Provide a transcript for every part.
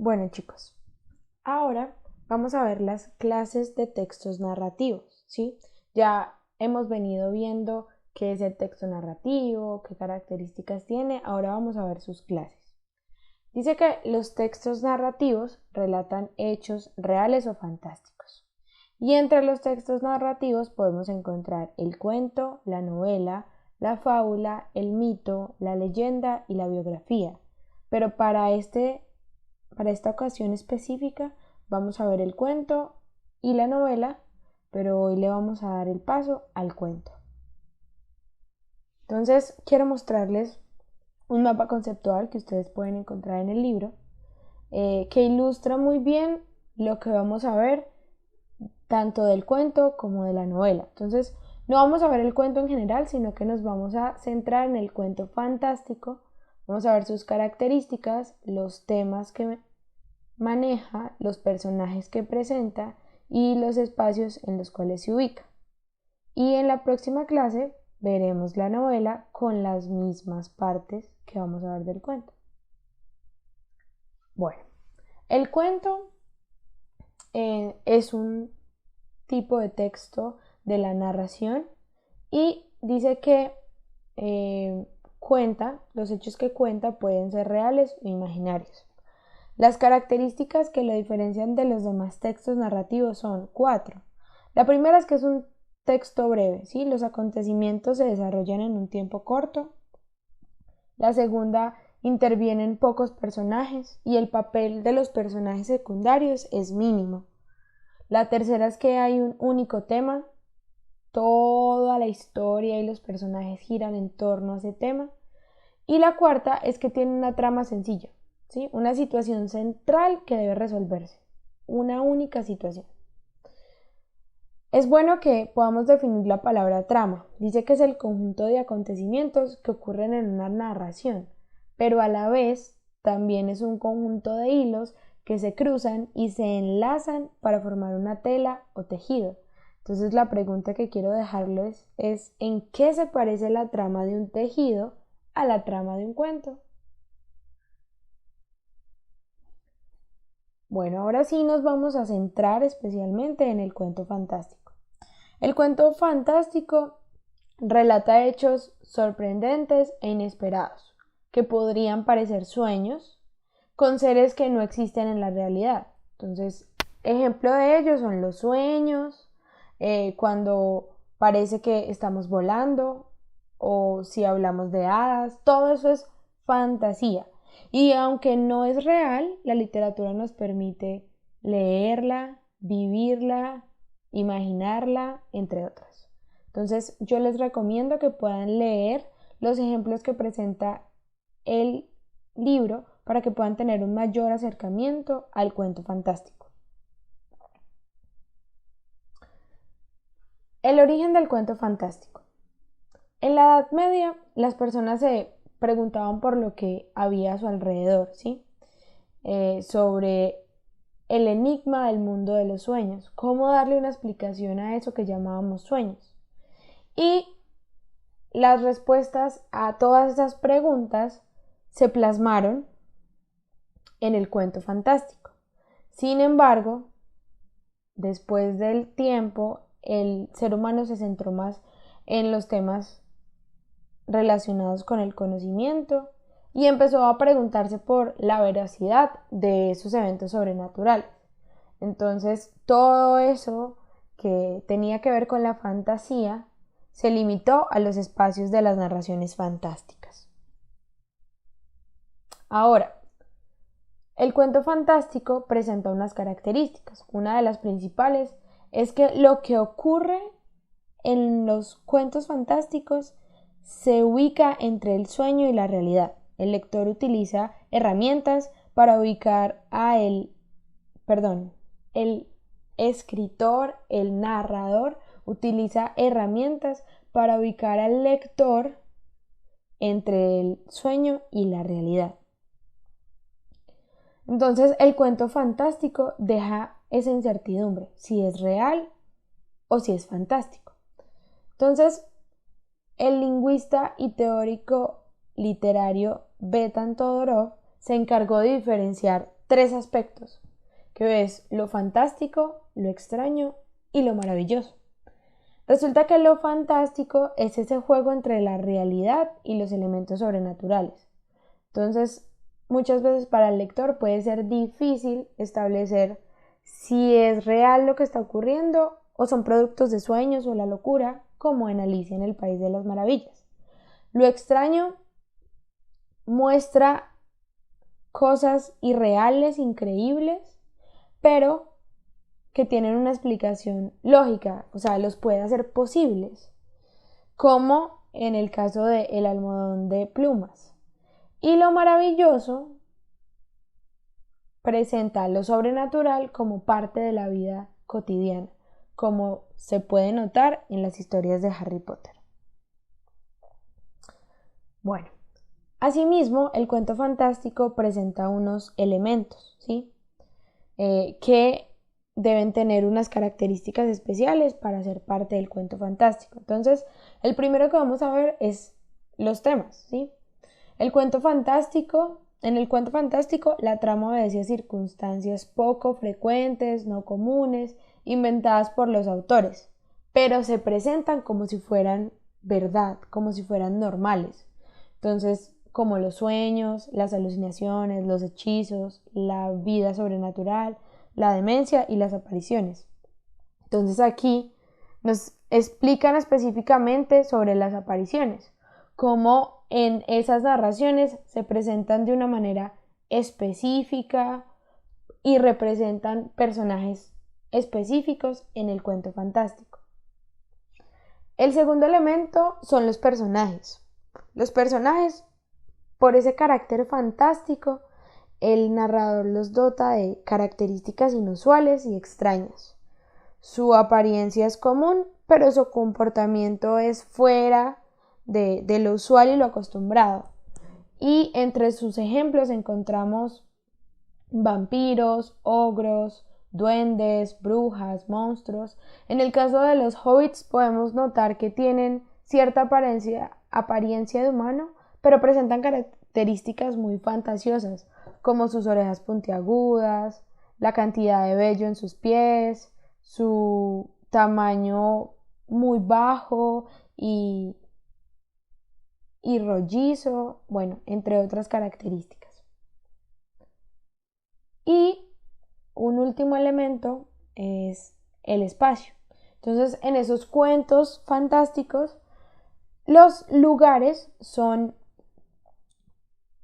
Bueno, chicos, ahora vamos a ver las clases de textos narrativos, ¿sí? Ya hemos venido viendo qué es el texto narrativo, qué características tiene, ahora vamos a ver sus clases. Dice que los textos narrativos relatan hechos reales o fantásticos. Y entre los textos narrativos podemos encontrar el cuento, la novela, la fábula, el mito, la leyenda y la biografía. Pero para esta ocasión específica vamos a ver el cuento y la novela, pero hoy le vamos a dar el paso al cuento. Entonces quiero mostrarles un mapa conceptual que ustedes pueden encontrar en el libro, que ilustra muy bien lo que vamos a ver tanto del cuento como de la novela. Entonces no vamos a ver el cuento en general, sino que nos vamos a centrar en el cuento fantástico. Vamos a ver sus características, los temas que maneja, los personajes que presenta y los espacios en los cuales se ubica. Y en la próxima clase veremos la novela con las mismas partes que vamos a ver del cuento. Bueno, el cuento es un tipo de texto de la narración y dice que los hechos que cuenta pueden ser reales o imaginarios. Las características que lo diferencian de los demás textos narrativos son 4. La primera es que es un texto breve, ¿sí? Los acontecimientos se desarrollan en un tiempo corto. La segunda, intervienen pocos personajes y el papel de los personajes secundarios es mínimo. La tercera es que hay un único tema, toda la historia y los personajes giran en torno a ese tema. Y la cuarta es que tiene una trama sencilla, ¿sí? Una situación central que debe resolverse, una única situación. Es bueno que podamos definir la palabra trama. Dice que es el conjunto de acontecimientos que ocurren en una narración, pero a la vez también es un conjunto de hilos que se cruzan y se enlazan para formar una tela o tejido. Entonces la pregunta que quiero dejarles es ¿en qué se parece la trama de un tejido a la trama de un cuento? Bueno, ahora sí nos vamos a centrar especialmente en el cuento fantástico. El cuento fantástico relata hechos sorprendentes e inesperados, que podrían parecer sueños, con seres que no existen en la realidad. Entonces, ejemplo de ellos son los sueños, cuando parece que estamos volando, o si hablamos de hadas, todo eso es fantasía. Y aunque no es real, la literatura nos permite leerla, vivirla, imaginarla, entre otras. Entonces yo les recomiendo que puedan leer los ejemplos que presenta el libro para que puedan tener un mayor acercamiento al cuento fantástico. El origen del cuento fantástico. En la Edad Media las personas se preguntaban por lo que había a su alrededor, ¿sí? Sobre el enigma del mundo de los sueños, cómo darle una explicación a eso que llamábamos sueños. Y las respuestas a todas esas preguntas se plasmaron en el cuento fantástico. Sin embargo, después del tiempo, el ser humano se centró más en los temas relacionados con el conocimiento y empezó a preguntarse por la veracidad de esos eventos sobrenaturales. Entonces, todo eso que tenía que ver con la fantasía se limitó a los espacios de las narraciones fantásticas. Ahora, el cuento fantástico presenta unas características. Una de las principales es que lo que ocurre en los cuentos fantásticos se ubica entre el sueño y la realidad. El lector utiliza herramientas para ubicar el escritor, el narrador, utiliza herramientas para ubicar al lector entre el sueño y la realidad. Entonces el cuento fantástico deja esa incertidumbre, si es real o si es fantástico. Entonces, el lingüista y teórico literario Betan Todorov se encargó de diferenciar tres aspectos, que es lo fantástico, lo extraño y lo maravilloso. Resulta que lo fantástico es ese juego entre la realidad y los elementos sobrenaturales. Entonces, muchas veces para el lector puede ser difícil establecer si es real lo que está ocurriendo o son productos de sueños o la locura, como en Alicia en el País de las Maravillas. Lo extraño muestra cosas irreales, increíbles, pero que tienen una explicación lógica, o sea, los puede hacer posibles, como en el caso de El almohadón de plumas. Y lo maravilloso presenta lo sobrenatural como parte de la vida cotidiana, como se puede notar en las historias de Harry Potter. Bueno, asimismo, el cuento fantástico presenta unos elementos, ¿sí? Que deben tener unas características especiales para ser parte del cuento fantástico. Entonces, el primero que vamos a ver es los temas, ¿sí? En el cuento fantástico, la trama obedece a circunstancias poco frecuentes, no comunes, inventadas por los autores, pero se presentan como si fueran verdad, como si fueran normales. Entonces, como los sueños, las alucinaciones, los hechizos, la vida sobrenatural, la demencia y las apariciones. Entonces aquí nos explican específicamente sobre las apariciones, cómo en esas narraciones se presentan de una manera específica y representan personajes específicos en el cuento fantástico. El segundo elemento son los personajes. Los personajes, por ese carácter fantástico, el narrador los dota de características inusuales y extrañas. Su apariencia es común, pero su comportamiento es fuera de lo usual y lo acostumbrado. Y entre sus ejemplos encontramos vampiros, ogros, duendes, brujas, monstruos. En el caso de los hobbits podemos notar que tienen cierta apariencia de humano, pero presentan características muy fantasiosas, como sus orejas puntiagudas, la cantidad de vello en sus pies, su tamaño muy bajo y rollizo, bueno, entre otras características. Y un último elemento es el espacio. Entonces, en esos cuentos fantásticos, los lugares son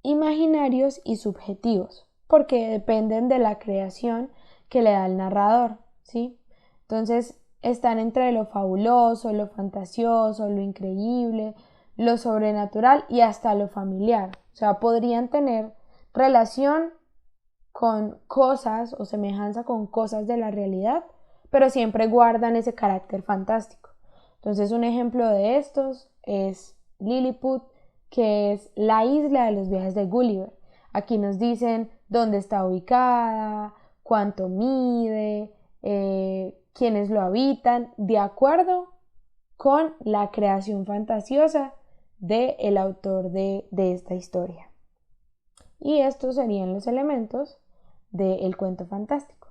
imaginarios y subjetivos, porque dependen de la creación que le da el narrador, ¿sí? Entonces, están entre lo fabuloso, lo fantasioso, lo increíble, lo sobrenatural y hasta lo familiar. O sea, podrían tener relación con cosas o semejanza con cosas de la realidad, pero siempre guardan ese carácter fantástico. Entonces, un ejemplo de estos es Lilliput, que es la isla de los viajes de Gulliver. Aquí nos dicen dónde está ubicada, cuánto mide, quiénes lo habitan, de acuerdo con la creación fantasiosa del autor de esta historia. Y estos serían los elementos del cuento fantástico.